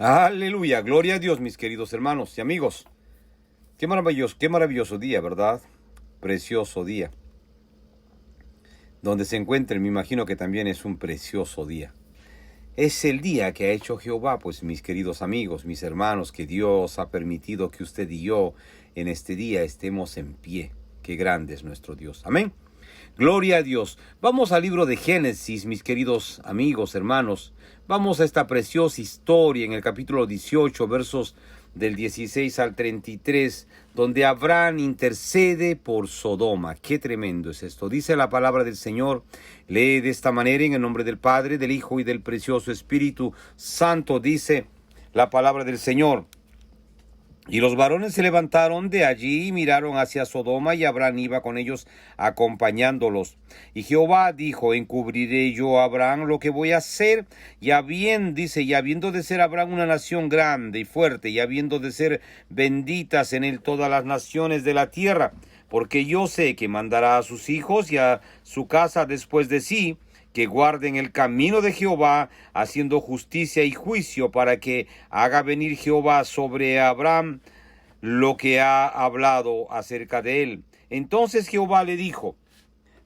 Aleluya, gloria a Dios, mis queridos hermanos y amigos. Qué maravilloso día, ¿verdad? Precioso día. Donde se encuentren, me imagino que también es un precioso día. Es el día que ha hecho Jehová, pues mis queridos amigos, mis hermanos, que Dios ha permitido que usted y yo en este día estemos en pie. Qué grande es nuestro Dios. Amén. Gloria a Dios. Vamos al libro de Génesis, mis queridos amigos, hermanos. Vamos a esta preciosa historia en el capítulo 18, versos del 16 al 33, donde Abraham intercede por Sodoma. Qué tremendo es esto. Dice la palabra del Señor. Lee de esta manera en el nombre del Padre, del Hijo y del precioso Espíritu Santo. Dice la palabra del Señor. Y los varones se levantaron de allí y miraron hacia Sodoma, y Abraham iba con ellos acompañándolos. Y Jehová dijo: encubriré yo a Abraham lo que voy a hacer. Y habiendo de ser Abraham una nación grande y fuerte, y habiendo de ser benditas en él todas las naciones de la tierra, porque yo sé que mandará a sus hijos y a su casa después de sí, que guarden el camino de Jehová, haciendo justicia y juicio, para que haga venir Jehová sobre Abraham lo que ha hablado acerca de él. Entonces Jehová le dijo: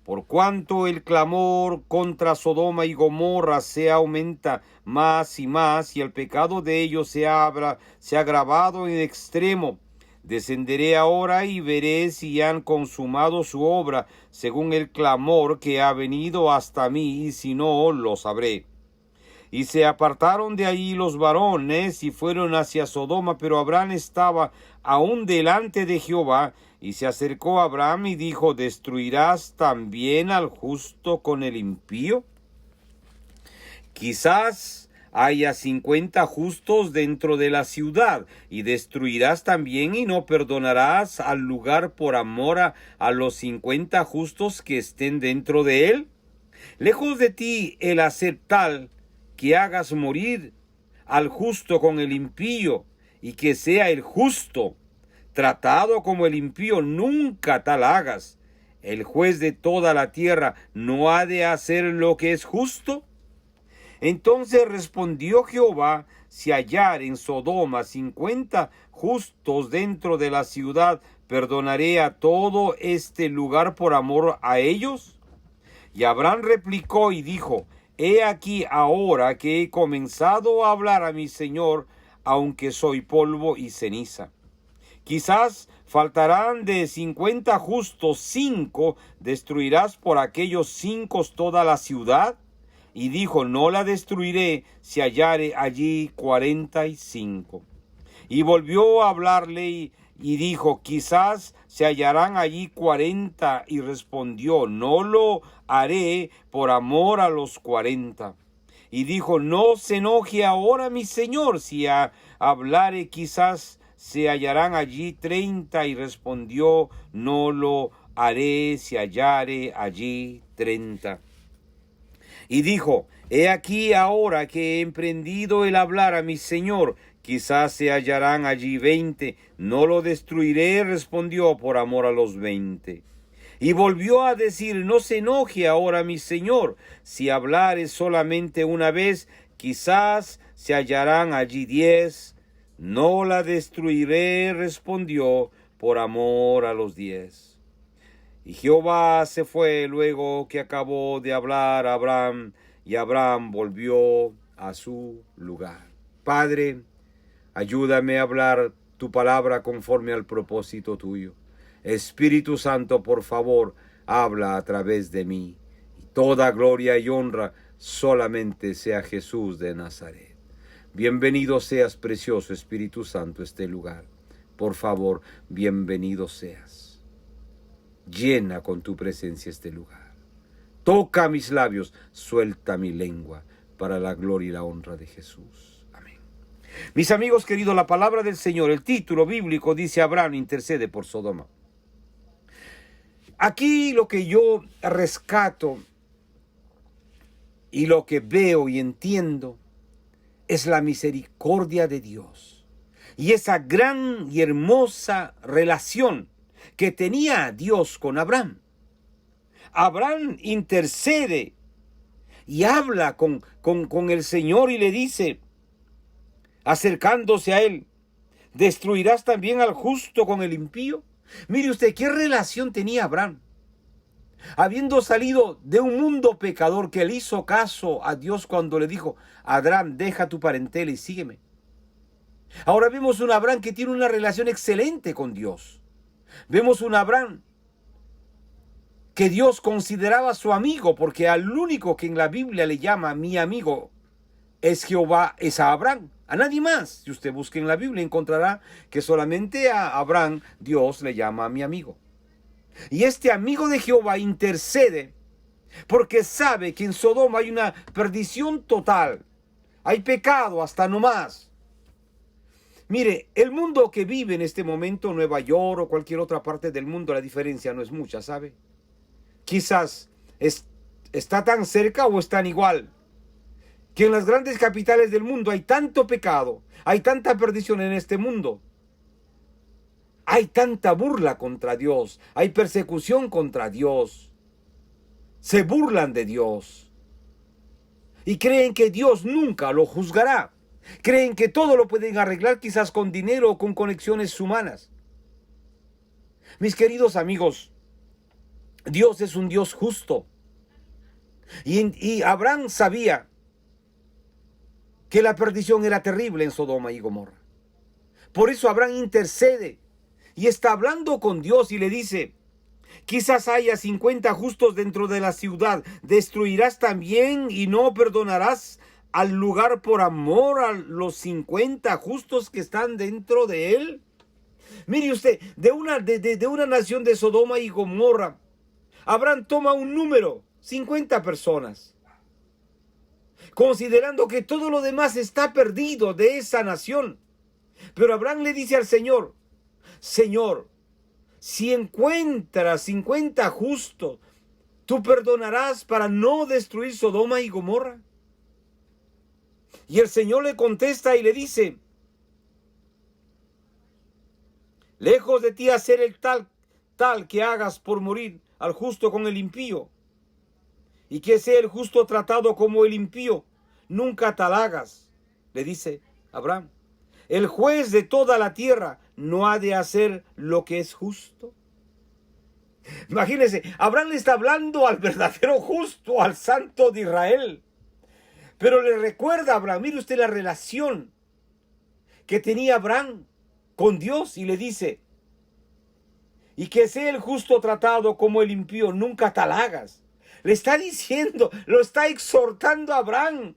por cuanto el clamor contra Sodoma y Gomorra se aumenta más y más, y el pecado de ellos se ha agravado en extremo, descenderé ahora y veré si han consumado su obra según el clamor que ha venido hasta mí, y si no, lo sabré. Y se apartaron de allí los varones y fueron hacia Sodoma, pero Abraham estaba aún delante de Jehová. Y se acercó a Abraham y dijo: ¿destruirás también al justo con el impío? Quizás haya 50 justos dentro de la ciudad, y destruirás también y no perdonarás al lugar por amor a los 50 justos que estén dentro de él. Lejos de ti el hacer tal que hagas morir al justo con el impío, y que sea el justo tratado como el impío, nunca tal hagas. El juez de toda la tierra no ha de hacer lo que es justo. Entonces respondió Jehová: si hallar en Sodoma 50 justos dentro de la ciudad, ¿perdonaré a todo este lugar por amor a ellos? Y Abraham replicó y dijo: he aquí ahora que he comenzado a hablar a mi Señor, aunque soy polvo y ceniza. Quizás faltarán de 50 justos 5, ¿destruirás por aquellos 5 toda la ciudad? Y dijo: no la destruiré si hallare allí 45. Y volvió a hablarle y dijo: quizás se hallarán allí 40. Y respondió: no lo haré por amor a los 40. Y dijo: no se enoje ahora mi señor, si hablare quizás se hallarán allí 30. Y respondió: no lo haré si hallare allí 30. Y dijo: he aquí ahora que he emprendido el hablar a mi señor, quizás se hallarán allí 20. No lo destruiré, respondió, por amor a los 20. Y volvió a decir: no se enoje ahora mi señor, si hablare solamente una vez, quizás se hallarán allí 10. No la destruiré, respondió, por amor a los 10. Y Jehová se fue luego que acabó de hablar a Abraham, y Abraham volvió a su lugar. Padre, ayúdame a hablar tu palabra conforme al propósito tuyo. Espíritu Santo, por favor, habla a través de mí. Y toda gloria y honra solamente sea Jesús de Nazaret. Bienvenido seas, precioso Espíritu Santo, a este lugar. Por favor, bienvenido seas. Llena con tu presencia este lugar. Toca mis labios, suelta mi lengua, para la gloria y la honra de Jesús. Amén. Mis amigos queridos, la palabra del Señor, el título bíblico dice: Abraham intercede por Sodoma. Aquí lo que yo rescato y lo que veo y entiendo es la misericordia de Dios y esa gran y hermosa relación que tenía Dios con Abraham. Abraham intercede y habla con el Señor y le dice: acercándose a él, ¿destruirás también al justo con el impío? Mire usted, ¿qué relación tenía Abraham? Habiendo salido de un mundo pecador, que le hizo caso a Dios cuando le dijo: Abraham, deja tu parentela y sígueme. Ahora vemos un Abraham que tiene una relación excelente con Dios. Vemos un Abraham que Dios consideraba su amigo, porque al único que en la Biblia le llama mi amigo es Jehová, es a Abraham, a nadie más. Si usted busca en la Biblia encontrará que solamente a Abraham Dios le llama mi amigo. Y este amigo de Jehová intercede porque sabe que en Sodoma hay una perdición total, hay pecado hasta no más. Mire, el mundo que vive en este momento, Nueva York o cualquier otra parte del mundo, la diferencia no es mucha, ¿sabe? Quizás está tan cerca o están igual. Que en las grandes capitales del mundo hay tanto pecado, hay tanta perdición en este mundo. Hay tanta burla contra Dios, hay persecución contra Dios. Se burlan de Dios. Y creen que Dios nunca lo juzgará. Creen que todo lo pueden arreglar quizás con dinero o con conexiones humanas. Mis queridos amigos, Dios es un Dios justo. Y Abraham sabía que la perdición era terrible en Sodoma y Gomorra. Por eso Abraham intercede y está hablando con Dios y le dice: quizás haya 50 justos dentro de la ciudad, ¿destruirás también y no perdonarás al lugar por amor a los 50 justos que están dentro de él? Mire usted, de una nación de Sodoma y Gomorra, Abraham toma un número, 50 personas, considerando que todo lo demás está perdido de esa nación. Pero Abraham le dice al Señor: Señor, si encuentras 50 justos, ¿tú perdonarás para no destruir Sodoma y Gomorra? Y el Señor le contesta y le dice: lejos de ti hacer el tal que hagas por morir al justo con el impío, y que sea el justo tratado como el impío, nunca tal hagas. Le dice Abraham: el juez de toda la tierra no ha de hacer lo que es justo. Imagínense, Abraham le está hablando al verdadero justo, al santo de Israel. Pero le recuerda a Abraham, mire usted la relación que tenía Abraham con Dios, y le dice: y que sea el justo tratado como el impío, nunca tal hagas. Le está diciendo, lo está exhortando a Abraham,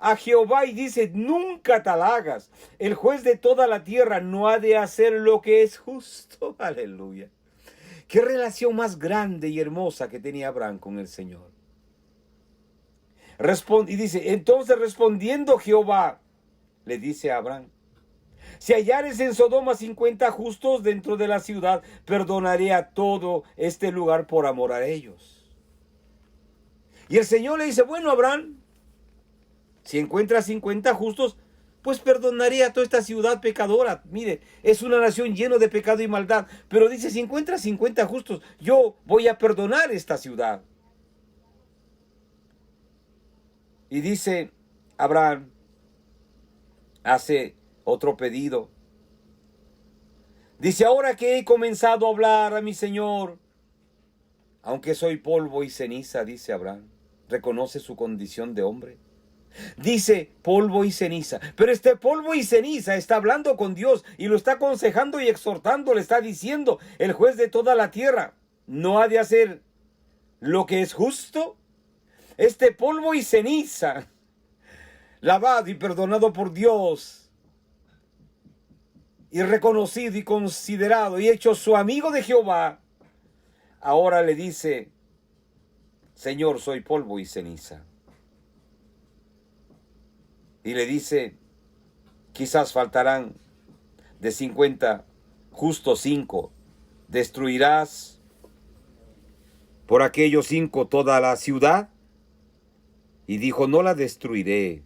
a Jehová, y dice: nunca tal hagas. El juez de toda la tierra no ha de hacer lo que es justo. Aleluya. Qué relación más grande y hermosa que tenía Abraham con el Señor. Y dice: entonces respondiendo Jehová, le dice a Abraham: si hallares en Sodoma 50 justos dentro de la ciudad, perdonaré a todo este lugar por amor a ellos. Y el Señor le dice: bueno, Abraham, si encuentras 50 justos, pues perdonaré a toda esta ciudad pecadora. Mire, es una nación llena de pecado y maldad. Pero dice: si encuentras 50 justos, yo voy a perdonar esta ciudad. Y dice Abraham, hace otro pedido. Dice: ahora que he comenzado a hablar a mi Señor, aunque soy polvo y ceniza, dice Abraham, reconoce su condición de hombre. Dice polvo y ceniza, pero este polvo y ceniza está hablando con Dios y lo está aconsejando y exhortando. Le está diciendo: el juez de toda la tierra no ha de hacer lo que es justo. Este polvo y ceniza, lavado y perdonado por Dios, y reconocido y considerado y hecho su amigo de Jehová, ahora le dice: Señor, soy polvo y ceniza. Y le dice: quizás faltarán de 50 justos 5. ¿Destruirás por aquellos 5 toda la ciudad? Y dijo: no la destruiré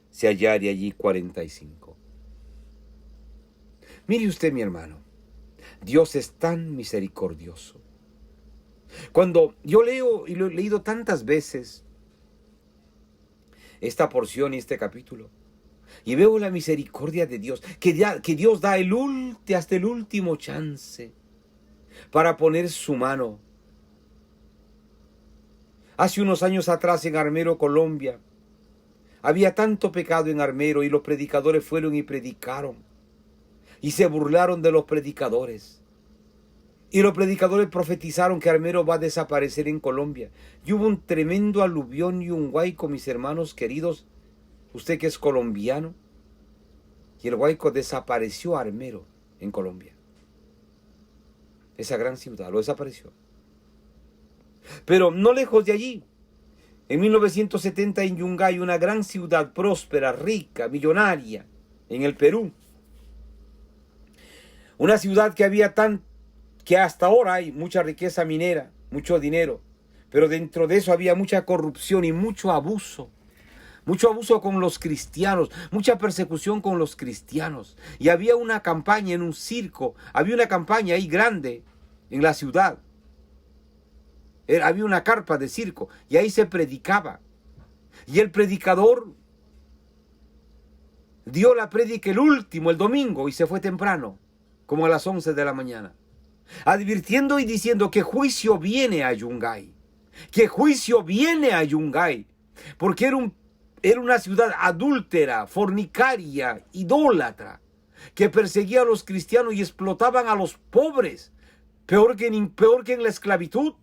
si hallare allí 45. Mire usted, mi hermano, Dios es tan misericordioso. Cuando yo leo, y lo he leído tantas veces, esta porción y este capítulo, Y veo la misericordia de Dios, que Dios da hasta el último chance para poner su mano. Hace unos años atrás en Armero, Colombia, había tanto pecado en Armero y los predicadores fueron y predicaron. Y se burlaron de los predicadores. Y los predicadores profetizaron que Armero va a desaparecer en Colombia. Y hubo un tremendo aluvión y un huaico, mis hermanos queridos. Usted que es colombiano. Y el huaico desapareció Armero en Colombia. Esa gran ciudad lo desapareció. Pero no lejos de allí, en 1970 en Yungay, una gran ciudad próspera, rica, millonaria, en el Perú. Una ciudad que hasta ahora hay mucha riqueza minera, mucho dinero, pero dentro de eso había mucha corrupción y mucho abuso con los cristianos, mucha persecución con los cristianos. Y había una campaña en un circo, había una campaña ahí grande en la ciudad. Había una carpa de circo y ahí se predicaba. Y el predicador dio la prédica el domingo, y se fue temprano, como a las 11 de la mañana, advirtiendo y diciendo que juicio viene a Yungay, que juicio viene a Yungay, porque era una ciudad adúltera, fornicaria, idólatra, que perseguía a los cristianos y explotaban a los pobres, peor que en la esclavitud.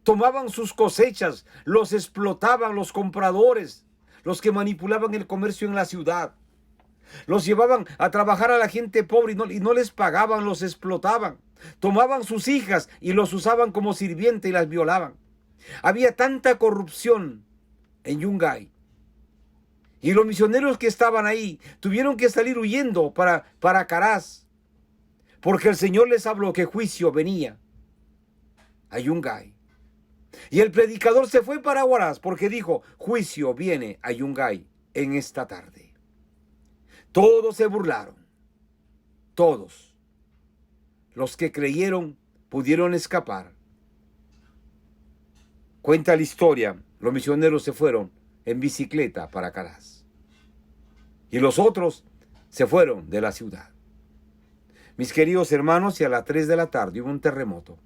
Tomaban sus cosechas, los explotaban los compradores, los que manipulaban el comercio en la ciudad. Los llevaban a trabajar a la gente pobre y no les pagaban, los explotaban. Tomaban sus hijas y los usaban como sirviente y las violaban. Había tanta corrupción en Yungay. Y los misioneros que estaban ahí tuvieron que salir huyendo para Caraz, porque el Señor les habló que juicio venía a Yungay. Y el predicador se fue para Huaraz porque dijo, juicio viene a Yungay en esta tarde. Todos se burlaron. Todos. Los que creyeron pudieron escapar. Cuenta la historia, los misioneros se fueron en bicicleta para Caraz. Y los otros se fueron de la ciudad. Mis queridos hermanos, y a las 3 de la tarde hubo un terremoto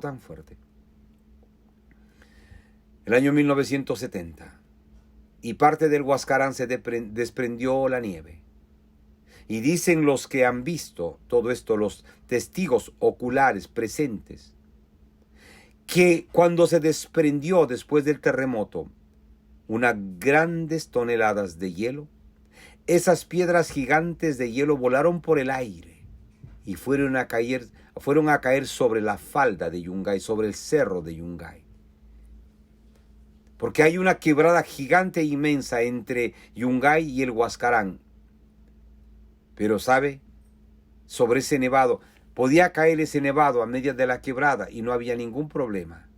tan fuerte. El año 1970. Y parte del Huascarán se desprendió la nieve. Y dicen los que han visto todo esto, los testigos oculares presentes, que cuando se desprendió después del terremoto unas grandes toneladas de hielo, esas piedras gigantes de hielo volaron por el aire y fueron a caer sobre la falda de Yungay, sobre el cerro de Yungay. Porque hay una quebrada gigante e inmensa entre Yungay y el Huascarán. Pero ¿sabe? Sobre ese nevado, podía caer ese nevado a media de la quebrada y no había ningún problema.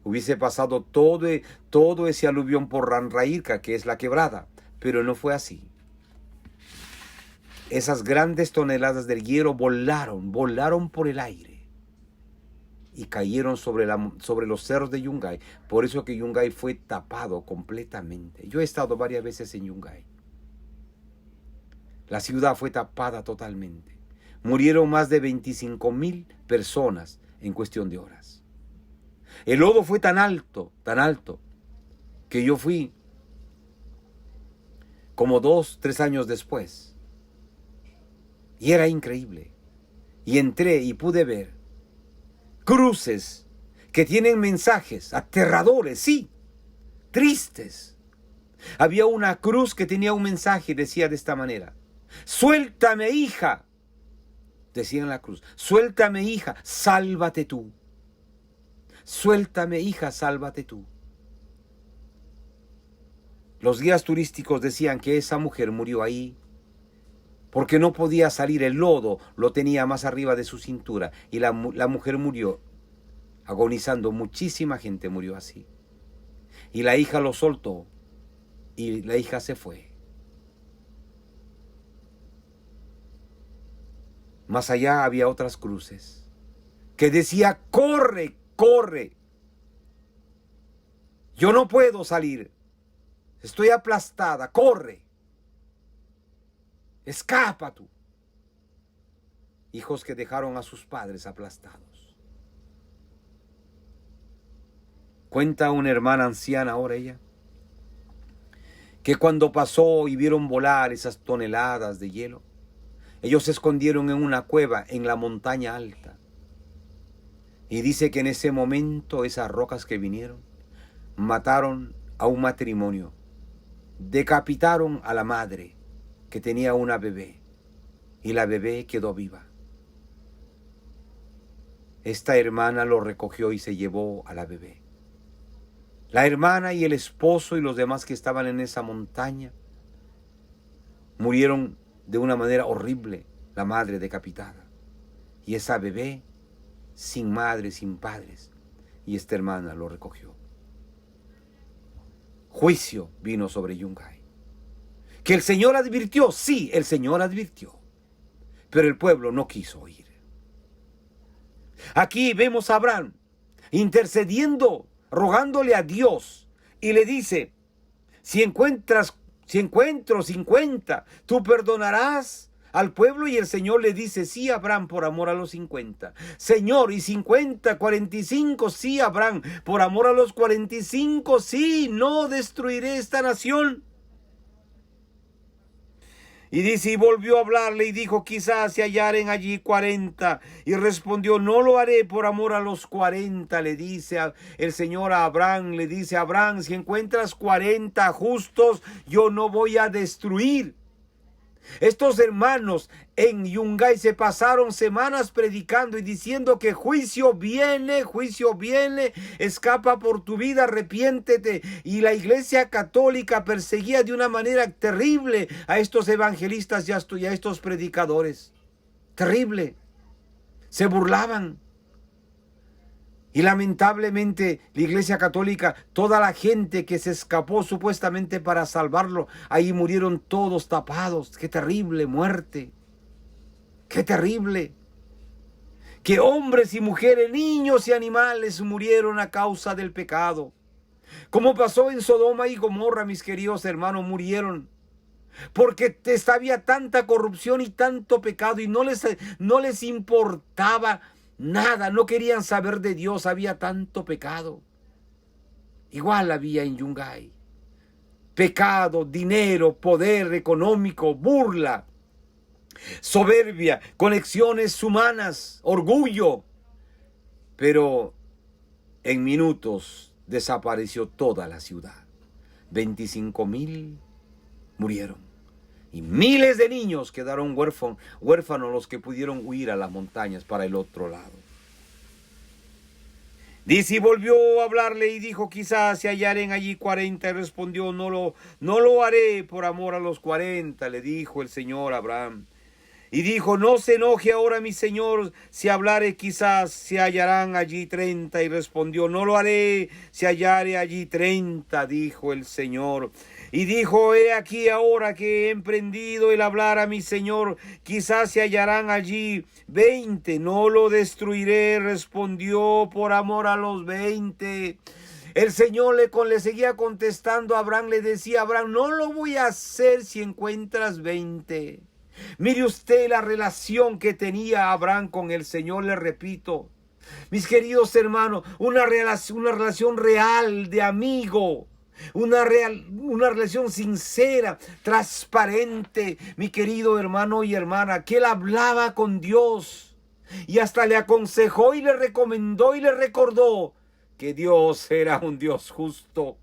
Hubiese pasado todo ese aluvión por Ranraírca, que es la quebrada, pero no fue así. Esas grandes toneladas del hielo volaron por el aire y cayeron sobre los cerros de Yungay. Por eso que Yungay fue tapado completamente. Yo he estado varias veces en Yungay. La ciudad fue tapada totalmente. Murieron más de 25,000 personas en cuestión de horas. El lodo fue tan alto, que yo fui como 2-3 años después. Y era increíble. Y entré y pude ver cruces que tienen mensajes aterradores, sí, tristes. Había una cruz que tenía un mensaje y decía de esta manera: suéltame, hija. Decía en la cruz: suéltame, hija, sálvate tú. Suéltame, hija, sálvate tú. Los guías turísticos decían que esa mujer murió ahí porque no podía salir, el lodo lo tenía más arriba de su cintura, y la mujer murió agonizando. Muchísima gente murió así. Y la hija lo soltó y la hija se fue. Más allá había otras cruces que decía: corre, corre. Yo no puedo salir. Estoy aplastada, corre. Escapa tú. Hijos que dejaron a sus padres aplastados. Cuenta una hermana anciana ahora ella, que cuando pasó y vieron volar esas toneladas de hielo, ellos se escondieron en una cueva en la montaña alta. Y dice que en ese momento esas rocas que vinieron mataron a un matrimonio, decapitaron a la madre que tenía una bebé y la bebé quedó viva. Esta hermana lo recogió y se llevó a la bebé. La hermana y el esposo y los demás que estaban en esa montaña murieron de una manera horrible, la madre decapitada y esa bebé sin madre, sin padres, y esta hermana lo recogió. Juicio vino sobre Yungay. Que el Señor advirtió, sí, el Señor advirtió, pero el pueblo no quiso oír. Aquí vemos a Abraham intercediendo, rogándole a Dios, y le dice, si encuentro 50, ¿tú perdonarás al pueblo? Y el Señor le dice, sí, Abraham, por amor a los 50. Señor, y 50, 45, sí, Abraham, por amor a los 45, sí, no destruiré esta nación. Y dice, y volvió a hablarle y dijo, quizás se hallaren allí 40. Y respondió, no lo haré por amor a los 40. Le dice el Señor a Abraham, le dice, Abraham, si encuentras 40 justos, yo no voy a destruir. Estos hermanos en Yungay se pasaron semanas predicando y diciendo que juicio viene, escapa por tu vida, arrepiéntete. Y la Iglesia Católica perseguía de una manera terrible a estos evangelistas y a estos predicadores. Terrible. Se burlaban. Y lamentablemente la Iglesia Católica, toda la gente que se escapó supuestamente para salvarlo, ahí murieron todos tapados. ¡Qué terrible muerte! ¡Qué terrible! Que hombres y mujeres, niños y animales murieron a causa del pecado. Como pasó en Sodoma y Gomorra, mis queridos hermanos, murieron. Porque había tanta corrupción y tanto pecado y no les importaba nada, no querían saber de Dios, había tanto pecado. Igual había en Yungay. Pecado, dinero, poder económico, burla, soberbia, conexiones humanas, orgullo. Pero en minutos desapareció toda la ciudad. 25,000 murieron. Y miles de niños quedaron huérfanos los que pudieron huir a las montañas para el otro lado. Dice, y volvió a hablarle y dijo, quizás se hallaren allí 40. Y respondió, no lo haré por amor a los 40, le dijo el Señor a Abraham. Y dijo, no se enoje ahora mi Señor, si hablare quizás se hallarán allí 30. Y respondió, no lo haré, si hallare allí 30, dijo el Señor. Y dijo, he aquí ahora que he emprendido el hablar a mi Señor, quizás se hallarán allí 20, no lo destruiré, respondió, por amor a los 20. El Señor le seguía contestando a Abraham, le decía a Abraham, no lo voy a hacer si encuentras 20. Mire usted la relación que tenía Abraham con el Señor, le repito. Mis queridos hermanos, una relación real de amigo. Una relación sincera, transparente, mi querido hermano y hermana, que él hablaba con Dios y hasta le aconsejó y le recomendó y le recordó que Dios era un Dios justo.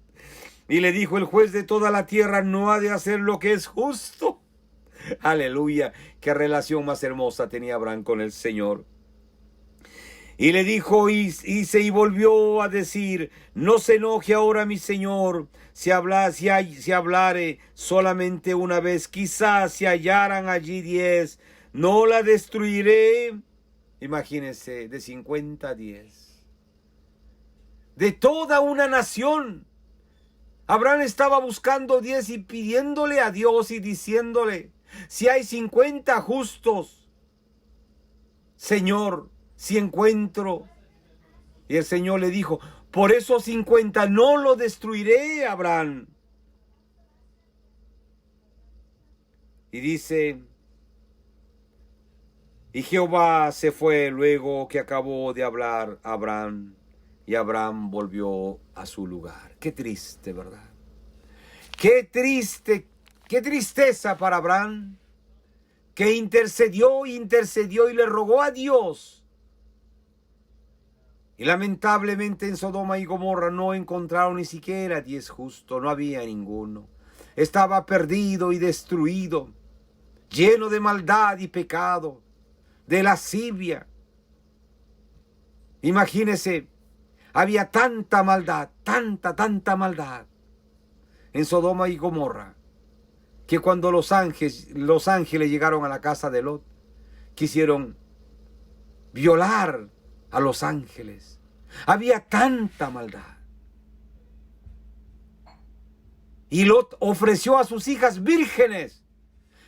Y le dijo, el juez de toda la tierra no ha de hacer lo que es justo. Aleluya, qué relación más hermosa tenía Abraham con el Señor. Y le dijo, y volvió a decir, no se enoje ahora mi Señor, si hablare solamente una vez, quizás si hallaran allí 10, no la destruiré. Imagínense, de 50 a 10. De toda una nación. Abraham estaba buscando 10 y pidiéndole a Dios y diciéndole, si hay 50 justos, Señor, si encuentro. Y el Señor le dijo, por esos 50 no lo destruiré, Abraham. Y dice, y Jehová se fue luego que acabó de hablar a Abraham, y Abraham volvió a su lugar. Qué triste, ¿verdad? Qué triste, qué tristeza para Abraham, que intercedió y le rogó a Dios. Y lamentablemente en Sodoma y Gomorra no encontraron ni siquiera 10 justos, no había ninguno. Estaba perdido y destruido, lleno de maldad y pecado, de lascivia. Imagínese, había tanta maldad, tanta maldad en Sodoma y Gomorra, que cuando los ángeles llegaron a la casa de Lot, quisieron violar a los ángeles. Había tanta maldad. Y Lot ofreció a sus hijas vírgenes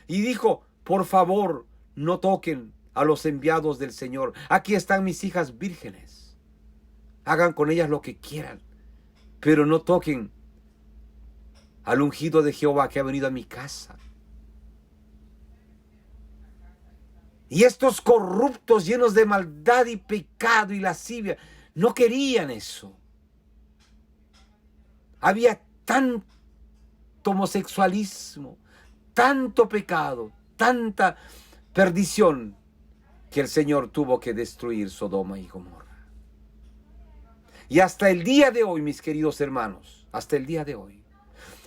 y dijo, por favor, no toquen a los enviados del Señor. Aquí están mis hijas vírgenes. Hagan con ellas lo que quieran, pero no toquen al ungido de Jehová que ha venido a mi casa. Y estos corruptos llenos de maldad y pecado y lascivia no querían eso. Había tanto homosexualismo, tanto pecado, tanta perdición, que el Señor tuvo que destruir Sodoma y Gomorra. Y hasta el día de hoy, mis queridos hermanos, hasta el día de hoy,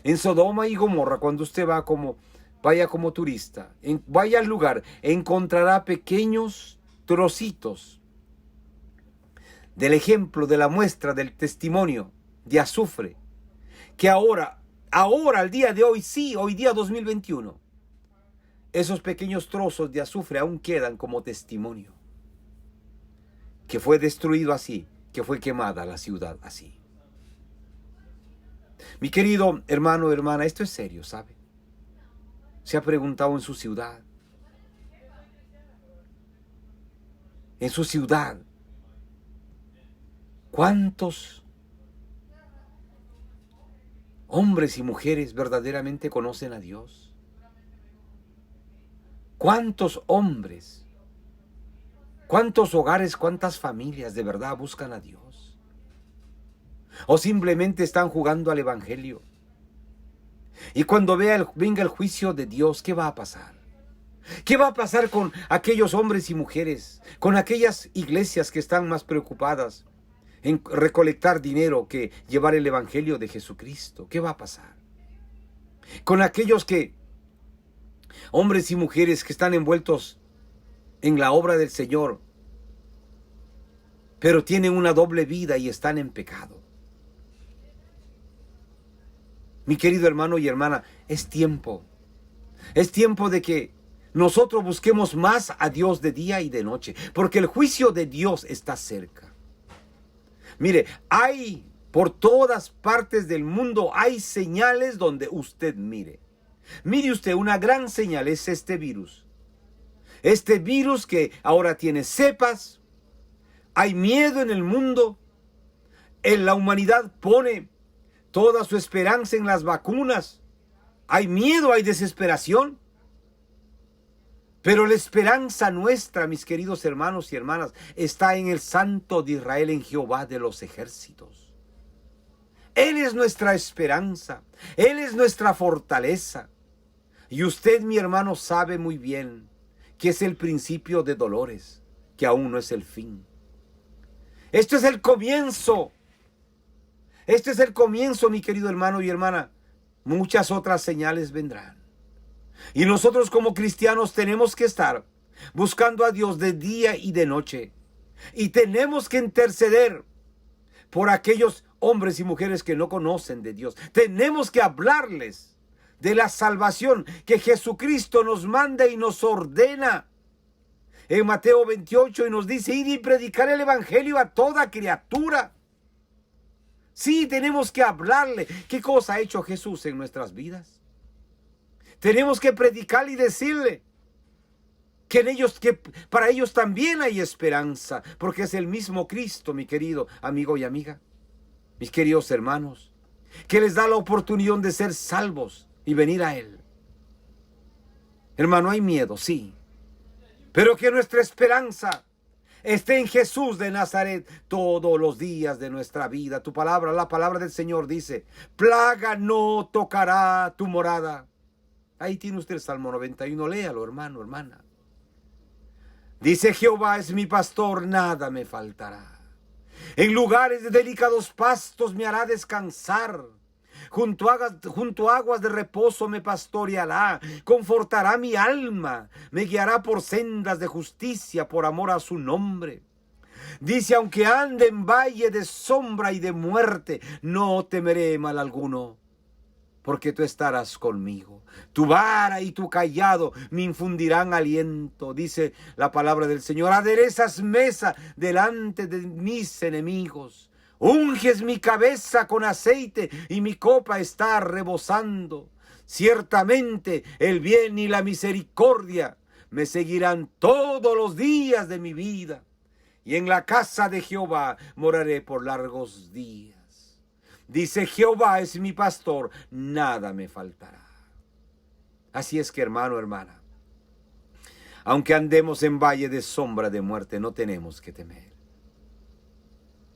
en Sodoma y Gomorra, cuando usted vaya como turista, vaya al lugar, encontrará pequeños trocitos del ejemplo, de la muestra, del testimonio de azufre, que ahora, al día de hoy, sí, hoy día 2021, esos pequeños trozos de azufre aún quedan como testimonio, que fue destruido así, que fue quemada la ciudad así. Mi querido hermano, hermana, esto es serio, ¿sabe? ¿Se ha preguntado en su ciudad? En su ciudad, ¿cuántos hombres y mujeres verdaderamente conocen a Dios? ¿Cuántos hombres, cuántos hogares, cuántas familias de verdad buscan a Dios? ¿O simplemente están jugando al evangelio? Y cuando venga el juicio de Dios, ¿qué va a pasar? ¿Qué va a pasar con aquellos hombres y mujeres, con aquellas iglesias que están más preocupadas en recolectar dinero que llevar el evangelio de Jesucristo? ¿Qué va a pasar con aquellos hombres y mujeres que están envueltos en la obra del Señor, pero tienen una doble vida y están en pecado? Mi querido hermano y hermana, es tiempo de que nosotros busquemos más a Dios de día y de noche, porque el juicio de Dios está cerca. Mire, hay por todas partes del mundo, hay señales donde usted mire. Mire usted, una gran señal es este virus. Este virus que ahora tiene cepas. Hay miedo en el mundo. La humanidad pone toda su esperanza en las vacunas. Hay miedo, hay desesperación. Pero la esperanza nuestra, mis queridos hermanos y hermanas, está en el Santo de Israel, en Jehová de los ejércitos. Él es nuestra esperanza. Él es nuestra fortaleza. Y usted, mi hermano, sabe muy bien que es el principio de dolores, que aún no es el fin. Esto es el comienzo. Este es el comienzo, mi querido hermano y hermana. Muchas otras señales vendrán. Y nosotros como cristianos tenemos que estar buscando a Dios de día y de noche. Y tenemos que interceder por aquellos hombres y mujeres que no conocen de Dios. Tenemos que hablarles de la salvación que Jesucristo nos manda y nos ordena. En Mateo 28 y nos dice, id y predicar el evangelio a toda criatura. Sí, tenemos que hablarle. ¿Qué cosa ha hecho Jesús en nuestras vidas? Tenemos que predicar y decirle que para ellos también hay esperanza, porque es el mismo Cristo, mi querido amigo y amiga, mis queridos hermanos, que les da la oportunidad de ser salvos y venir a Él. Hermano, hay miedo, sí. Pero que nuestra esperanza esté en Jesús de Nazaret todos los días de nuestra vida. Tu palabra, la palabra del Señor dice, plaga no tocará tu morada. Ahí tiene usted el Salmo 91, léalo, hermano, hermana. Dice, Jehová es mi pastor, nada me faltará. En lugares de delicados pastos me hará descansar. Junto a aguas de reposo me pastoreará, confortará mi alma, me guiará por sendas de justicia por amor a su nombre. Dice, aunque ande en valle de sombra y de muerte, no temeré mal alguno, porque tú estarás conmigo. Tu vara y tu cayado me infundirán aliento. Dice la palabra del Señor, aderezas mesa delante de mis enemigos. Unges mi cabeza con aceite y mi copa está rebosando. Ciertamente el bien y la misericordia me seguirán todos los días de mi vida. Y en la casa de Jehová moraré por largos días. Dice, Jehová es mi pastor, nada me faltará. Así es que, hermano, hermana, aunque andemos en valle de sombra de muerte, no tenemos que temer.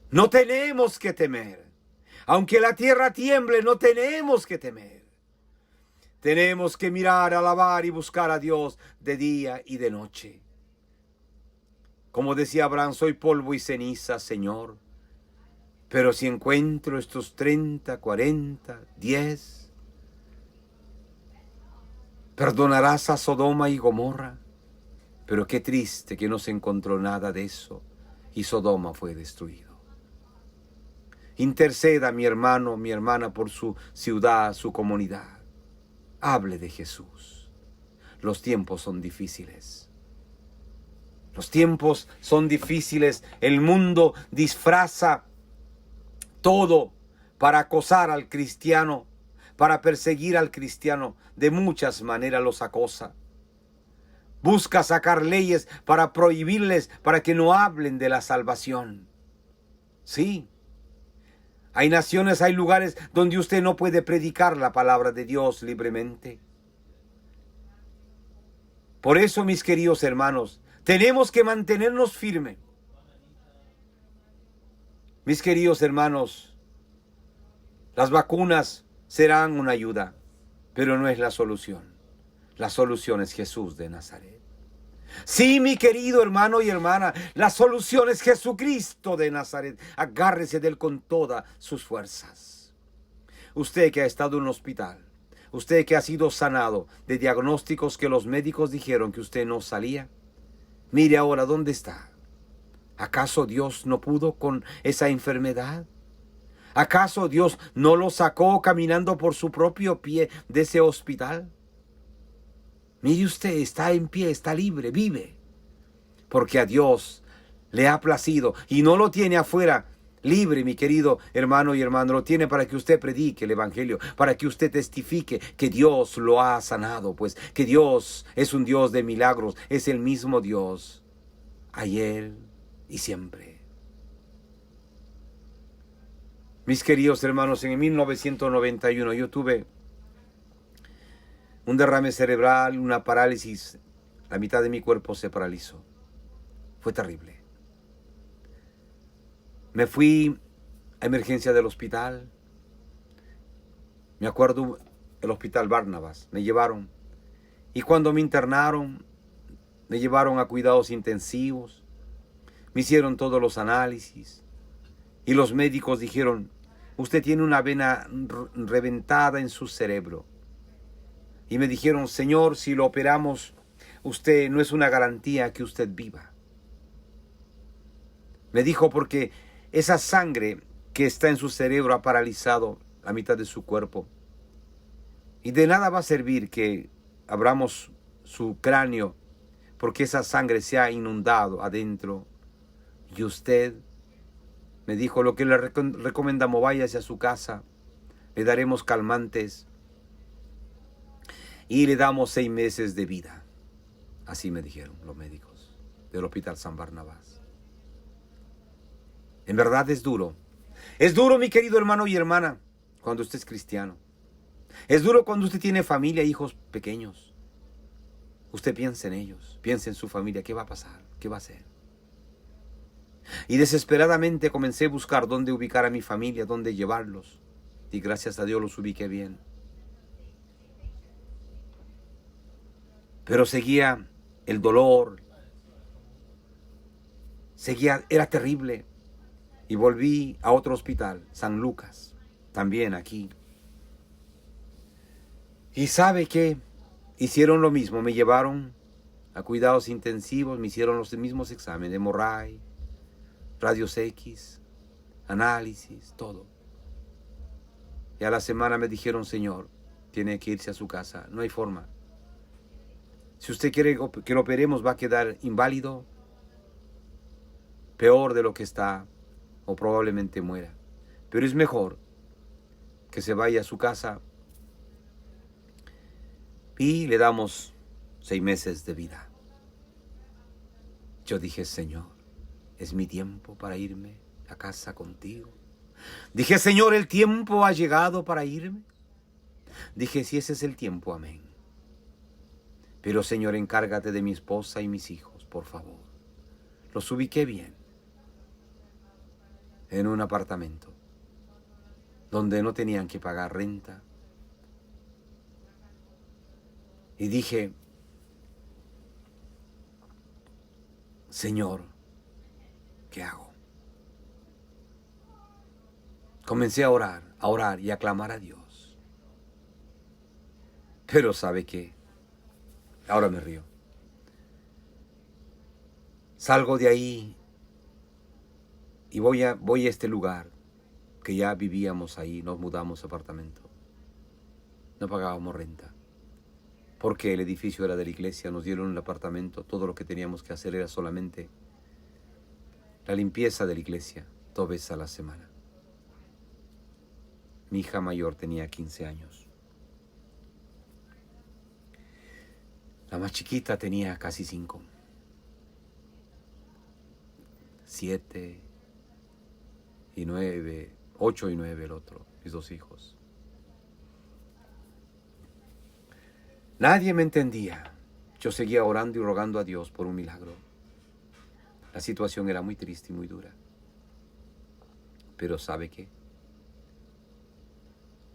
No tenemos que temer. Aunque la tierra tiemble, no tenemos que temer. Tenemos que mirar, alabar y buscar a Dios de día y de noche. Como decía Abraham, soy polvo y ceniza, Señor. Pero si encuentro estos 30, 40, 10, perdonarás a Sodoma y Gomorra. Pero qué triste que no se encontró nada de eso y Sodoma fue destruido. Interceda, mi hermano, mi hermana, por su ciudad, su comunidad. Hable de Jesús. Los tiempos son difíciles. Los tiempos son difíciles. El mundo disfraza todo para acosar al cristiano, para perseguir al cristiano. De muchas maneras los acosa. Busca sacar leyes para prohibirles, para que no hablen de la salvación. Sí. Hay naciones, hay lugares donde usted no puede predicar la palabra de Dios libremente. Por eso, mis queridos hermanos, tenemos que mantenernos firmes. Mis queridos hermanos, las vacunas serán una ayuda, pero no es la solución. La solución es Jesús de Nazaret. Sí, mi querido hermano y hermana, la solución es Jesucristo de Nazaret. Agárrese de él con todas sus fuerzas. Usted que ha estado en un hospital, usted que ha sido sanado de diagnósticos que los médicos dijeron que usted no salía, mire ahora dónde está. ¿Acaso Dios no pudo con esa enfermedad? ¿Acaso Dios no lo sacó caminando por su propio pie de ese hospital? Mire usted, está en pie, está libre, vive. Porque a Dios le ha placido y no lo tiene afuera libre, mi querido hermano y hermano. Lo tiene para que usted predique el evangelio, para que usted testifique que Dios lo ha sanado, pues que Dios es un Dios de milagros, es el mismo Dios ayer y siempre. Mis queridos hermanos, en 1991 yo tuve un derrame cerebral, una parálisis. La mitad de mi cuerpo se paralizó. Fue terrible. Me fui a emergencia del hospital. Me acuerdo el hospital Barnabas. Me llevaron. Y cuando me internaron, me llevaron a cuidados intensivos. Me hicieron todos los análisis. Y los médicos dijeron, usted tiene una vena reventada en su cerebro. Y me dijeron, Señor, si lo operamos, usted no es una garantía que usted viva. Me dijo, porque esa sangre que está en su cerebro ha paralizado la mitad de su cuerpo. Y de nada va a servir que abramos su cráneo, porque esa sangre se ha inundado adentro. Y usted me dijo, lo que le recomendamos, váyase a su casa, le daremos calmantes y le damos 6 meses de vida. Así me dijeron los médicos del Hospital San Barnabás. En verdad es duro. Es duro, mi querido hermano y hermana, cuando usted es cristiano. Es duro cuando usted tiene familia, hijos pequeños. Usted piensa en ellos, piensa en su familia, ¿qué va a pasar? ¿Qué va a hacer? Y desesperadamente comencé a buscar dónde ubicar a mi familia, dónde llevarlos. Y gracias a Dios los ubiqué bien. Pero seguía el dolor, era terrible. Y volví a otro hospital, San Lucas, también aquí. Y ¿sabe qué? Hicieron lo mismo, me llevaron a cuidados intensivos, me hicieron los mismos exámenes, hemorragia, radios X, análisis, todo. Y a la semana me dijeron, señor, tiene que irse a su casa, no hay forma. Si usted quiere que lo operemos, va a quedar inválido, peor de lo que está, o probablemente muera. Pero es mejor que se vaya a su casa y le damos 6 meses de vida. Yo dije, Señor, es mi tiempo para irme a casa contigo. Dije, Señor, el tiempo ha llegado para irme. Dije, si ese es el tiempo, amén. Pero, Señor, encárgate de mi esposa y mis hijos, por favor. Los ubiqué bien en un apartamento donde no tenían que pagar renta. Y dije, Señor, ¿qué hago? Comencé a orar y a clamar a Dios. Pero ¿sabe qué? Ahora me río. Salgo de ahí y voy a este lugar que ya vivíamos ahí, nos mudamos a apartamento. No pagábamos renta. Porque el edificio era de la iglesia, nos dieron el apartamento, todo lo que teníamos que hacer era solamente la limpieza de la iglesia, 2 veces a la semana. Mi hija mayor tenía 15 años. La más chiquita tenía casi 5. 7 y 9, 8 y 9 el otro, mis 2 hijos. Nadie me entendía. Yo seguía orando y rogando a Dios por un milagro. La situación era muy triste y muy dura. Pero ¿sabe qué?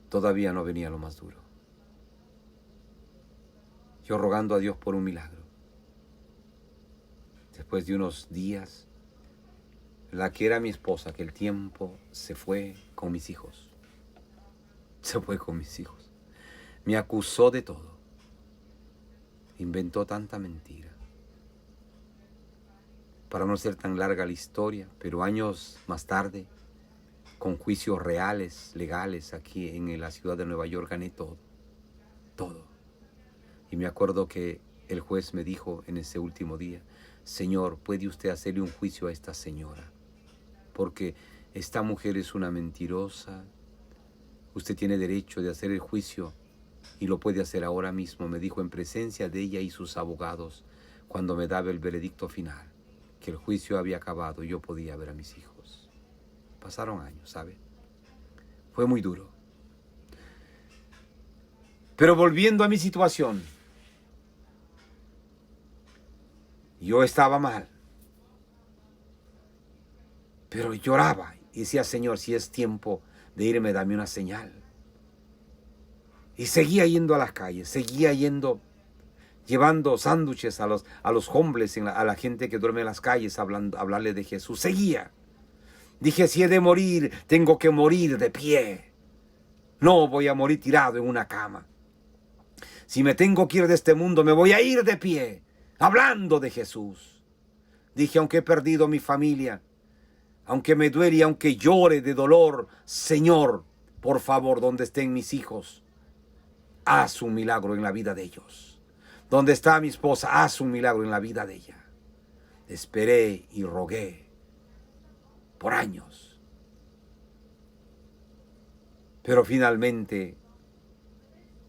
Todavía no venía lo más duro. Yo rogando a Dios por un milagro. Después de unos días, la que era mi esposa, que el tiempo se fue con mis hijos. Se fue con mis hijos. Me acusó de todo. Inventó tanta mentira. Para no ser tan larga la historia, pero años más tarde, con juicios reales, legales, aquí en la ciudad de Nueva York, gané todo. Todo. Y me acuerdo que el juez me dijo en ese último día, Señor, ¿puede usted hacerle un juicio a esta señora? Porque esta mujer es una mentirosa. Usted tiene derecho de hacer el juicio y lo puede hacer ahora mismo, me dijo en presencia de ella y sus abogados, cuando me daba el veredicto final, que el juicio había acabado y yo podía ver a mis hijos. Pasaron años, ¿sabe? Fue muy duro. Pero volviendo a mi situación, yo estaba mal, pero lloraba y decía, Señor, si es tiempo de irme, dame una señal. Y seguía yendo a las calles, seguía yendo, llevando sándwiches a los homeless, a la gente que duerme en las calles, hablarle de Jesús. Seguía. Dije, si he de morir, tengo que morir de pie. No voy a morir tirado en una cama. Si me tengo que ir de este mundo, me voy a ir de pie, hablando de Jesús. Dije, aunque he perdido mi familia, aunque me duele y aunque llore de dolor, Señor, por favor, donde estén mis hijos, haz un milagro en la vida de ellos. Donde está mi esposa, haz un milagro en la vida de ella. Esperé y rogué por años. Pero finalmente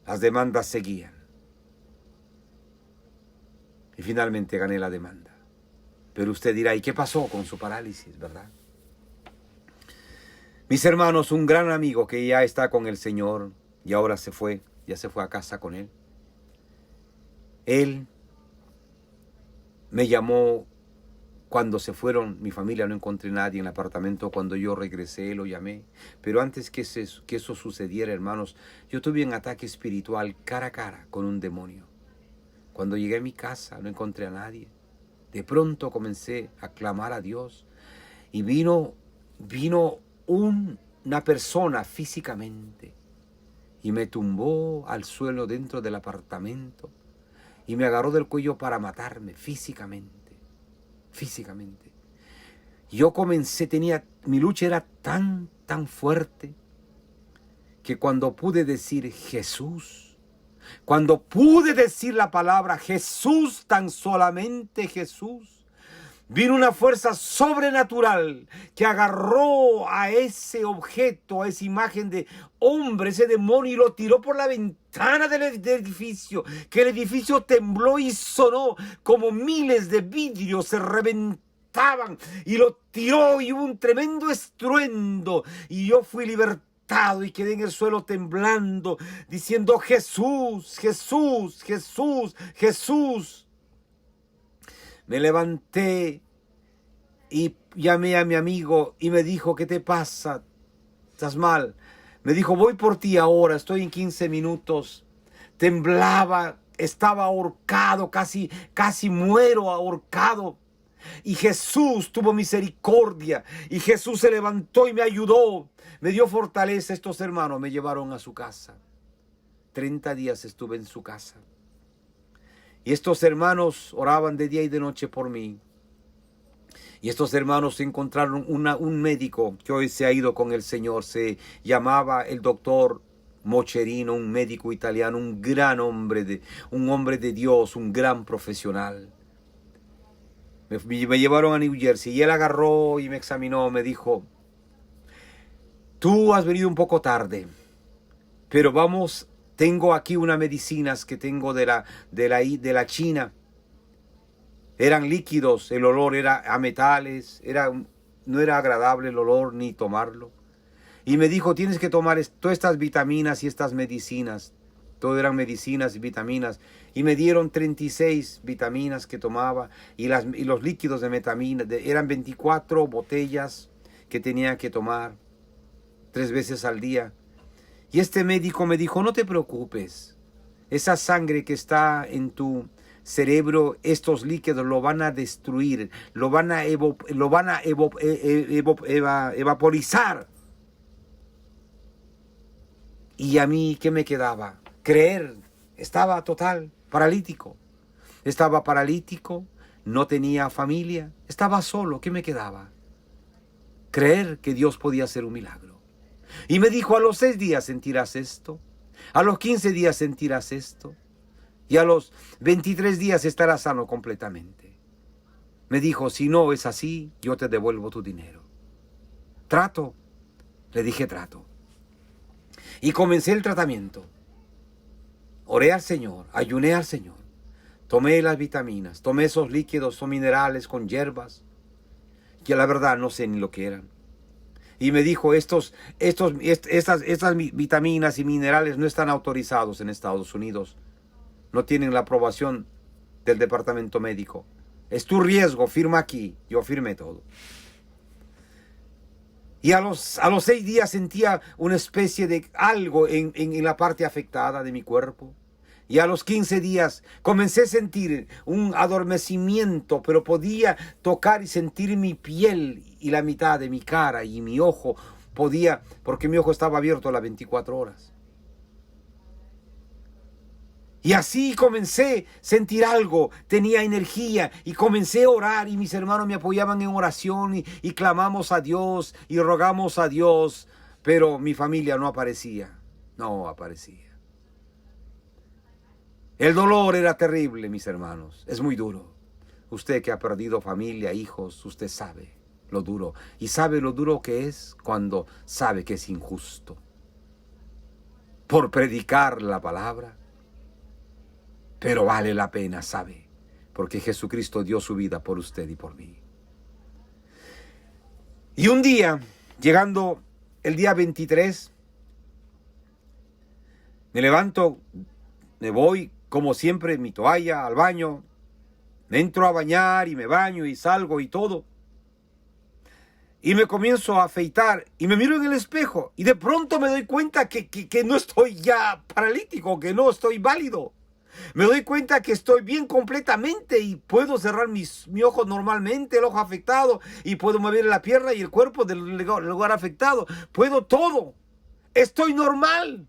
las demandas seguían. Y finalmente gané la demanda. Pero usted dirá, ¿y qué pasó con su parálisis, verdad? Mis hermanos, un gran amigo que ya está con el Señor y ahora ya se fue a casa con Él. Él Me llamó cuando se fueron, mi familia, no encontré nadie en el apartamento. Cuando yo regresé, lo llamé. Pero antes que eso sucediera, hermanos, yo tuve un ataque espiritual cara a cara con un demonio. Cuando llegué a mi casa, no encontré a nadie. De pronto comencé a clamar a Dios. Y vino una persona físicamente. Y me tumbó al suelo dentro del apartamento. Y me agarró del cuello para matarme físicamente. Yo comencé, mi lucha era tan fuerte que cuando pude decir Jesús, cuando pude decir la palabra Jesús, tan solamente Jesús, vino una fuerza sobrenatural que agarró a ese objeto, a esa imagen de hombre, ese demonio, y lo tiró por la ventana del edificio, que el edificio tembló y sonó como miles de vidrios se reventaban, y lo tiró y hubo un tremendo estruendo, y yo fui libertado y quedé en el suelo temblando, diciendo Jesús, Jesús, Jesús, Jesús. Me levanté y llamé a mi amigo y me dijo, ¿qué te pasa? ¿Estás mal? Me dijo, voy por ti ahora, estoy en 15 minutos. Temblaba, estaba ahorcado, casi muero ahorcado. Y Jesús tuvo misericordia, y Jesús se levantó y me ayudó, me dio fortaleza. Estos hermanos me llevaron a su casa. 30 días estuve en su casa. Y estos hermanos oraban de día y de noche por mí. Y estos hermanos encontraron un médico que hoy se ha ido con el Señor. Se llamaba el doctor Mocherino, un médico italiano, un gran hombre, un hombre de Dios, un gran profesional. Me llevaron a New Jersey y él agarró y me examinó. Me dijo, tú has venido un poco tarde, pero vamos. Tengo aquí unas medicinas que tengo de la China. Eran líquidos, el olor era a metales, no era agradable el olor ni tomarlo. Y me dijo, tienes que tomar todas estas vitaminas y estas medicinas. Todo eran medicinas y vitaminas. Y me dieron 36 vitaminas que tomaba. Y los líquidos de metamina, eran 24 botellas que tenía que tomar 3 veces al día. Y este médico me dijo, no te preocupes, esa sangre que está en tu cerebro, estos líquidos lo van a destruir, lo van a evaporizar. Y a mí, ¿qué me quedaba? Creer. Estaba total, paralítico. Estaba paralítico, no tenía familia, estaba solo. ¿Qué me quedaba? Creer que Dios podía hacer un milagro. Y me dijo, a los 6 días sentirás esto, a los 15 días sentirás esto, y a los 23 días estarás sano completamente. Me dijo, si no es así, yo te devuelvo tu dinero. ¿Trato? Le dije, trato. Y comencé el tratamiento. Oré al Señor, ayuné al Señor. Tomé las vitaminas, tomé esos líquidos, son minerales con hierbas, que la verdad no sé ni lo que eran. Y me dijo, estas vitaminas y minerales no están autorizados en Estados Unidos. No tienen la aprobación del departamento médico. Es tu riesgo, firma aquí. Yo firmé todo. Y a los 6 días sentía una especie de algo en la parte afectada de mi cuerpo. Y a los 15 días comencé a sentir un adormecimiento, pero podía tocar y sentir mi piel y la mitad de mi cara y mi ojo podía, porque mi ojo estaba abierto a las 24 horas. Y así comencé a sentir algo, tenía energía y comencé a orar y mis hermanos me apoyaban en oración y clamamos a Dios y rogamos a Dios, pero mi familia no aparecía. El dolor era terrible, mis hermanos, es muy duro. Usted que ha perdido familia, hijos, usted sabe lo duro. Y sabe lo duro que es cuando sabe que es injusto. Por predicar la palabra. Pero vale la pena, sabe. Porque Jesucristo dio su vida por usted y por mí. Y un día, llegando el día 23, me levanto, me voy, como siempre, mi toalla al baño, Me entro a bañar y me baño y salgo y todo. Y me comienzo a afeitar y me miro en el espejo y de pronto me doy cuenta que no estoy ya paralítico, que no estoy válido. Me doy cuenta que estoy bien completamente y puedo cerrar mis ojos normalmente, el ojo afectado, y puedo mover la pierna y el cuerpo del lugar afectado. Puedo todo. Estoy normal.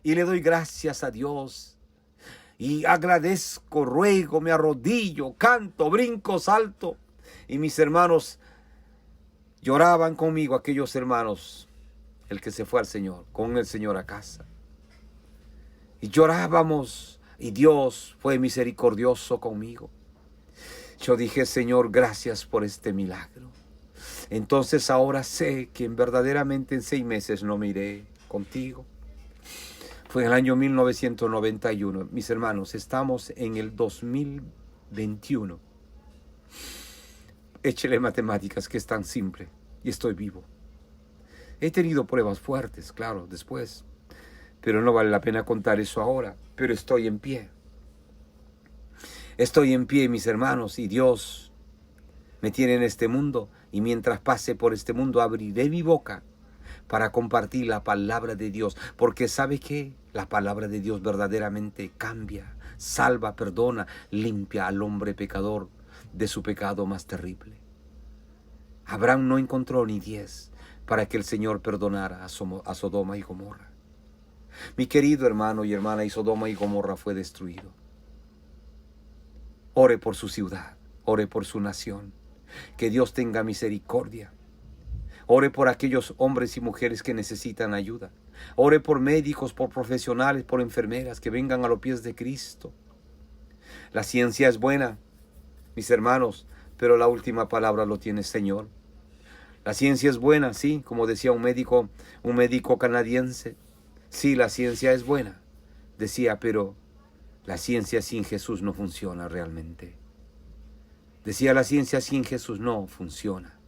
Y le doy gracias a Dios. Y agradezco, ruego, me arrodillo, canto, brinco, salto. Y mis hermanos lloraban conmigo, aquellos hermanos, el que se fue al Señor, con el Señor a casa. Y llorábamos. Y Dios fue misericordioso conmigo. Yo dije, Señor, gracias por este milagro. Entonces ahora sé que verdaderamente en 6 meses no me iré contigo. Fue en el año 1991. Mis hermanos, estamos en el 2021. Échele matemáticas, que es tan simple. Y estoy vivo. He tenido pruebas fuertes, claro, después. Pero no vale la pena contar eso ahora. Pero estoy en pie. Estoy en pie, mis hermanos, y Dios me tiene en este mundo. Y mientras pase por este mundo, abriré mi boca para compartir la palabra de Dios. Porque ¿sabe qué? La palabra de Dios verdaderamente cambia, salva, perdona, limpia al hombre pecador de su pecado más terrible. Abraham no encontró ni 10 para que el Señor perdonara a Sodoma y Gomorra. Mi querido hermano y hermana, y Sodoma y Gomorra fue destruido. Ore por su ciudad, ore por su nación. Que Dios tenga misericordia. Ore por aquellos hombres y mujeres que necesitan ayuda. Ore por médicos, por profesionales, por enfermeras que vengan a los pies de Cristo. La ciencia es buena, mis hermanos, pero la última palabra lo tiene el Señor. La ciencia es buena, sí, como decía un médico canadiense. Sí, la ciencia es buena, decía, pero la ciencia sin Jesús no funciona realmente. Decía, la ciencia sin Jesús no funciona.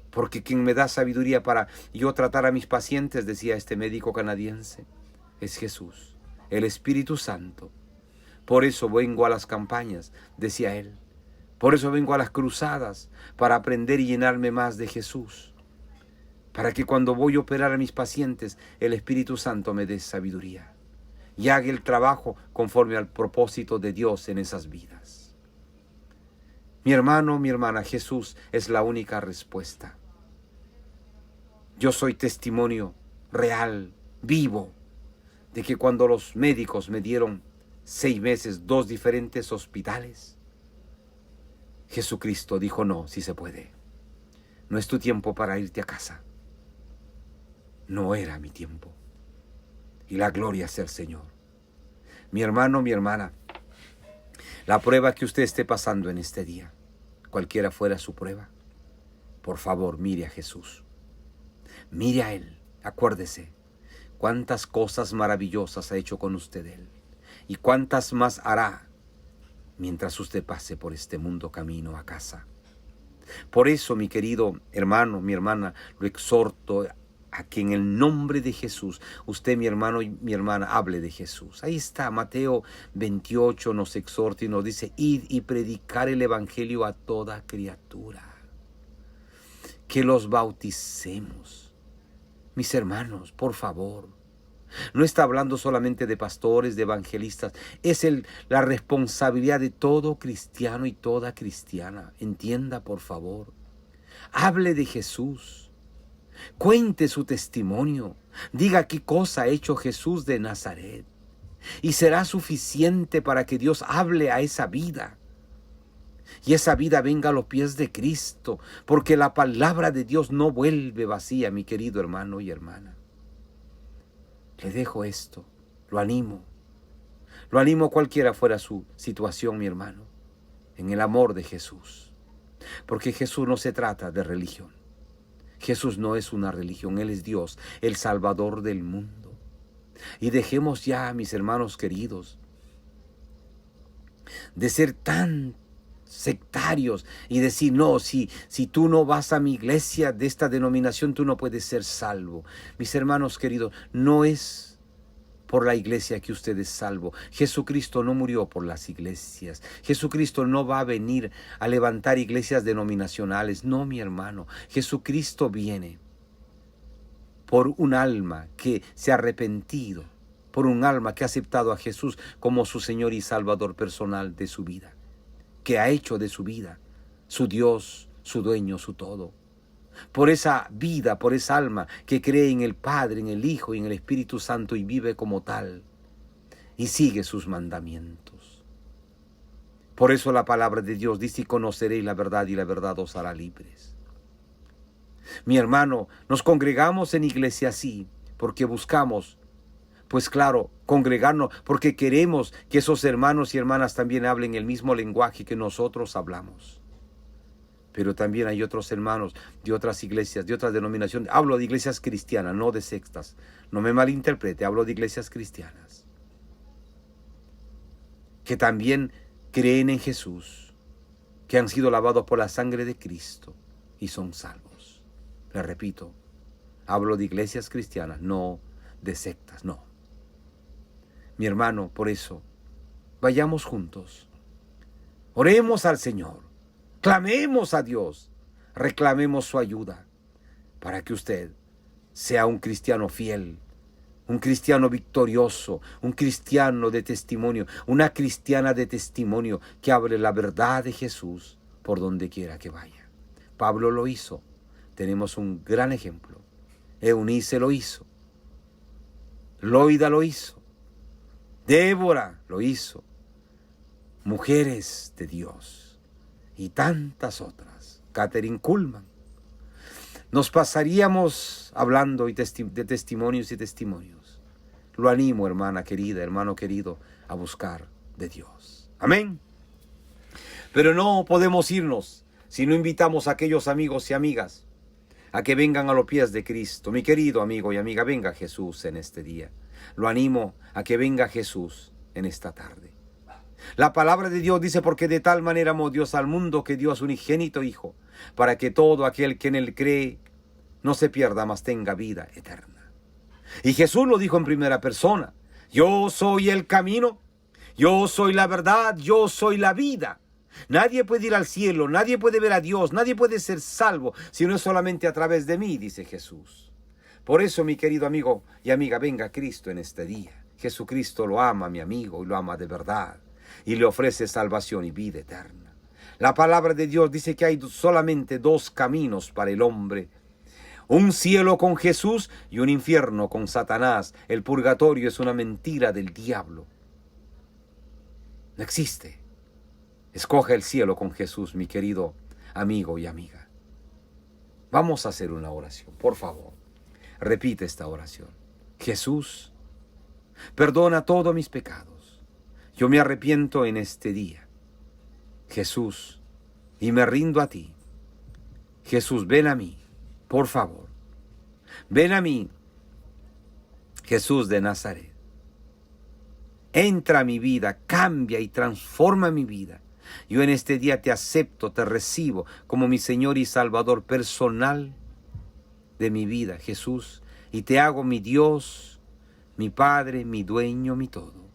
Porque quien me da sabiduría para yo tratar a mis pacientes, decía este médico canadiense, es Jesús, el Espíritu Santo. Por eso vengo a las campañas, decía él. Por eso vengo a las cruzadas, para aprender y llenarme más de Jesús. Para que cuando voy a operar a mis pacientes, el Espíritu Santo me dé sabiduría y haga el trabajo conforme al propósito de Dios en esas vidas. Mi hermano, mi hermana, Jesús es la única respuesta. Yo soy testimonio real, vivo, de que cuando los médicos me dieron 6 meses, 2 diferentes hospitales, Jesucristo dijo, no, sí se puede. No es tu tiempo para irte a casa. No era mi tiempo. Y la gloria sea el Señor. Mi hermano, mi hermana, la prueba que usted esté pasando en este día, cualquiera fuera su prueba, por favor, mire a Jesús. Mire a Él. Acuérdese cuántas cosas maravillosas ha hecho con usted Él. Y cuántas más hará mientras usted pase por este mundo camino a casa. Por eso, mi querido hermano, mi hermana, lo exhorto a que en el nombre de Jesús, usted, mi hermano y mi hermana, hable de Jesús. Ahí está, Mateo 28 nos exhorta y nos dice, id y predicar el evangelio a toda criatura. Que los bauticemos. Mis hermanos, por favor. No está hablando solamente de pastores, de evangelistas. Es la responsabilidad de todo cristiano y toda cristiana. Entienda, por favor. Hable de Jesús. Cuente su testimonio. Diga qué cosa ha hecho Jesús de Nazaret. Y será suficiente para que Dios hable a esa vida. Y esa vida venga a los pies de Cristo. Porque la palabra de Dios no vuelve vacía, mi querido hermano y hermana. Le dejo esto. Lo animo. Lo animo cualquiera fuera su situación, mi hermano. En el amor de Jesús. Porque Jesús no se trata de religión. Jesús no es una religión, Él es Dios, el Salvador del mundo. Y dejemos ya, mis hermanos queridos, de ser tan sectarios y decir, no, si tú no vas a mi iglesia de esta denominación, tú no puedes ser salvo. Mis hermanos queridos, no es por la iglesia que usted es salvo. Jesucristo no murió por las iglesias. Jesucristo no va a venir a levantar iglesias denominacionales. No, mi hermano. Jesucristo viene por un alma que se ha arrepentido, por un alma que ha aceptado a Jesús como su Señor y Salvador personal de su vida, que ha hecho de su vida su Dios, su dueño, su todo. Por esa vida, por esa alma que cree en el Padre, en el Hijo y en el Espíritu Santo y vive como tal y sigue sus mandamientos. Por eso la palabra de Dios dice: y conoceréis la verdad y la verdad os hará libres. Mi hermano, nos congregamos en iglesia así porque buscamos, pues claro, congregarnos porque queremos que esos hermanos y hermanas también hablen el mismo lenguaje que nosotros hablamos. Pero también hay otros hermanos de otras iglesias, de otras denominaciones. Hablo de iglesias cristianas, no de sectas. No me malinterprete, hablo de iglesias cristianas, que también creen en Jesús, que han sido lavados por la sangre de Cristo y son salvos. Le repito, hablo de iglesias cristianas, no de sectas, no. Mi hermano, por eso, vayamos juntos, oremos al Señor, clamemos a Dios, reclamemos su ayuda para que usted sea un cristiano fiel, un cristiano victorioso, un cristiano de testimonio, una cristiana de testimonio que hable la verdad de Jesús por donde quiera que vaya. Pablo lo hizo. Tenemos un gran ejemplo. Eunice lo hizo. Loida lo hizo. Débora lo hizo. Mujeres de Dios y tantas otras. Catherine Kuhlman. Nos pasaríamos hablando de testimonios y testimonios. Lo animo, hermana querida, hermano querido, a buscar de Dios. Amén. Pero no podemos irnos si no invitamos a aquellos amigos y amigas a que vengan a los pies de Cristo. Mi querido amigo y amiga, venga Jesús en este día. Lo animo a que venga Jesús en esta tarde. La palabra de Dios dice: porque de tal manera amó Dios al mundo que dio a su unigénito Hijo, para que todo aquel que en él cree no se pierda, mas tenga vida eterna. Y Jesús lo dijo en primera persona: yo soy el camino, yo soy la verdad, yo soy la vida. Nadie puede ir al cielo, nadie puede ver a Dios, nadie puede ser salvo si no es solamente a través de mí, dice Jesús. Por eso, mi querido amigo y amiga, venga Cristo en este día. Jesucristo lo ama, mi amigo, y lo ama de verdad, y le ofrece salvación y vida eterna. La palabra de Dios dice que hay solamente dos caminos para el hombre: un cielo con Jesús y un infierno con Satanás. El purgatorio es una mentira del diablo. No existe. Escoge el cielo con Jesús, mi querido amigo y amiga. Vamos a hacer una oración, por favor. Repite esta oración. Jesús, perdona todos mis pecados. Yo me arrepiento en este día. Jesús, y me rindo a ti. Jesús, ven a mí, por favor. Ven a mí, Jesús de Nazaret. Entra a mi vida, cambia y transforma mi vida. Yo en este día te acepto, te recibo como mi Señor y Salvador personal de mi vida, Jesús, y te hago mi Dios, mi Padre, mi dueño, mi todo.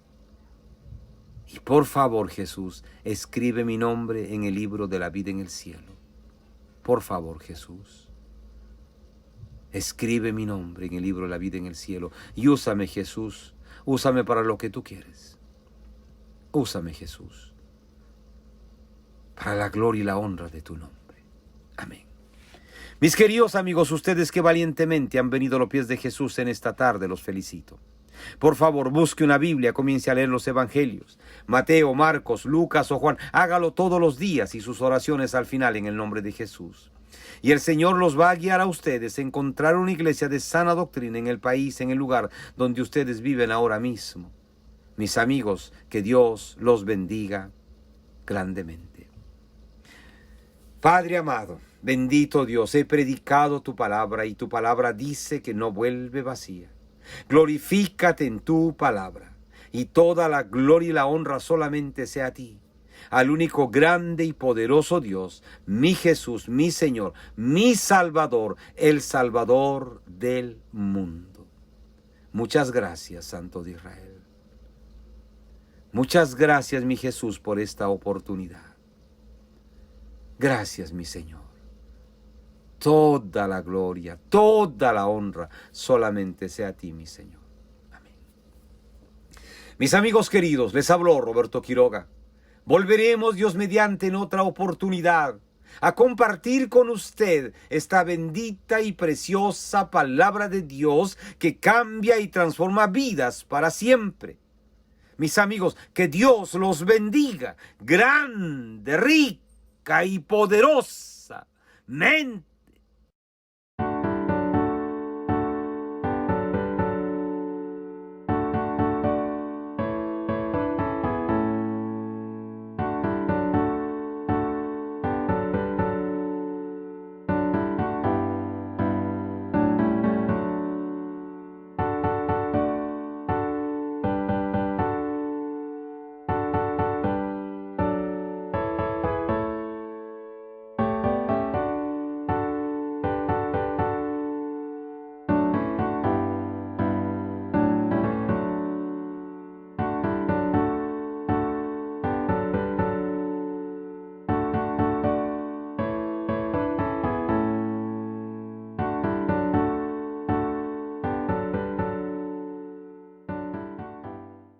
Y por favor, Jesús, escribe mi nombre en el libro de la vida en el cielo. Por favor, Jesús, escribe mi nombre en el libro de la vida en el cielo. Y úsame, Jesús, úsame para lo que tú quieres. Úsame, Jesús, para la gloria y la honra de tu nombre. Amén. Mis queridos amigos, ustedes que valientemente han venido a los pies de Jesús en esta tarde, los felicito. Por favor, busque una Biblia, comience a leer los evangelios. Mateo, Marcos, Lucas o Juan. Hágalo todos los días y sus oraciones al final en el nombre de Jesús. Y el Señor los va a guiar a ustedes a encontrar una iglesia de sana doctrina en el país, en el lugar donde ustedes viven ahora mismo. Mis amigos, que Dios los bendiga grandemente. Padre amado, bendito Dios, he predicado tu palabra y tu palabra dice que no vuelve vacía. Glorifícate en tu palabra y toda la gloria y la honra solamente sea a ti, al único grande y poderoso Dios, mi Jesús, mi Señor, mi Salvador, el Salvador del mundo. Muchas gracias, Santo de Israel. Muchas gracias, mi Jesús, por esta oportunidad. Gracias, mi Señor. Toda la gloria, toda la honra solamente sea a ti, mi Señor. Amén. Mis amigos queridos, les habló Roberto Quiroga. Volveremos, Dios mediante, en otra oportunidad a compartir con usted esta bendita y preciosa palabra de Dios que cambia y transforma vidas para siempre. Mis amigos, que Dios los bendiga, grande, rica y poderosamente.